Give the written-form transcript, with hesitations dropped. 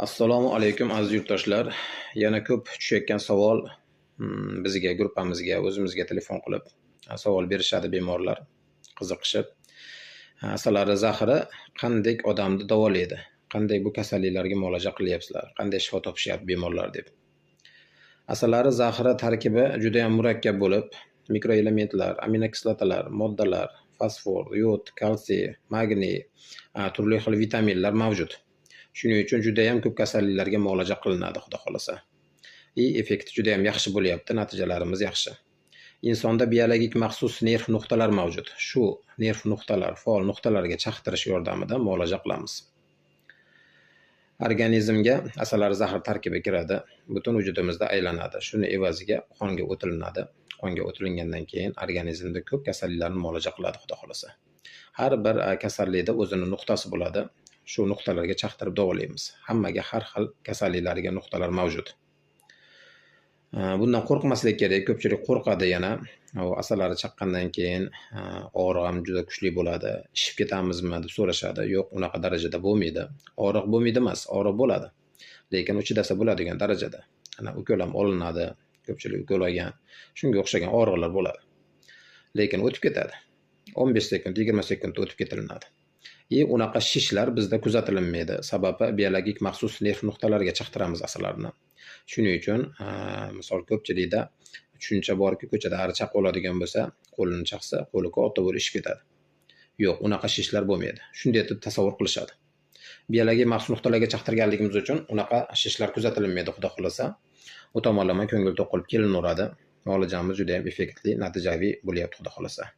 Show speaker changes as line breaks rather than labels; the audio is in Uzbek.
Assalomu alaykum aziz yurtdoshlar. Yana ko'p tushayotgan savol bizga, gruppamizga, o'zimizga telefon qilib savol berishadi bemorlar, qiziqishib. Asalari zahri qanday odamni davolaydi? Qanday bu kasalliklarga muolaja qilyapsizlar? Qanday shifo topishyapti bemorlar deb. Asalari zahri tarkibi juda ham murakkab bo'lib, mikroelementlar, aminokislotalar, moddalar, fosfor, yod, kalsiy, magniy, turli xil vitaminlar mavjud. Shuning uchun juda ham ko'p kasalliklarga muolaja qilinadi, xudo xolasa. Effekti juda ham yaxshi bo'lyapti, natijalarimiz yaxshi. Insonda biologik maxsus nerv nuqtalar mavjud. Shu nerv nuqtalar, faol nuqtalarga chaqtirish yordamida muolaja qilamiz. Organizmga asalari zahri tarkibi kiradi, butun vujudimizda aylanadi. Shuni evaziga qonga o'tilinadi. Qonga o'tilingandan keyin organizmda ko'p kasalliklarni muolaja qiladi, xudo xolasa. Har bir kasallikda o'zining nuqtasi bo'ladi. Shu nuqtalarga chaqtirib davolaymiz. Hammaga har xil kasalliklarga nuqtalar mavjud. Bundan qo'rqmaslik kerak. Ko'pchilik qo'rqadi yana. Asalari chaqqandan keyin og'riq ham juda kuchli bo'ladi. Ishib ketamizmi deb so'rashadi. Yo'q, unaqa darajada bo'lmaydi. Og'riq bo'lmaydi emas, og'riq bo'ladi. Lekin u chidasa bo'ladigan darajada. Ukol ham olinadi. Ko'pchilik ukol olgan. Shunga o'xshagan og'riqlar bo'ladi. Lekin o'tib ketadi. 15 sekund, 20 sekundda o'tib ketilinadi. Unaqa shishlar bizda kuzatilmaydi. Sababi biologik maxsus nerv nuqtalarga chaqtiramiz asalarni. Shuning uchun, misol ko'pchilikda tushuncha borki, ko'chada ariq oladigan bo'lsa, qo'lini chaqsa, qo'li katta bo'lib ishib ketadi. Yo'q, unaqa shishlar bo'lmaydi. Shunday deb tasavvur qilishadi. Biologik maxsus nuqtalarga chaqtirganligimiz uchun unaqa shishlar kuzatilmaydi, xudo xolasa. U tomonlama ko'ngil to'q qilib kelinaveradi. Muolajamiz juda ham effektli, natijaviy bo'lyapti, xudo xolasa.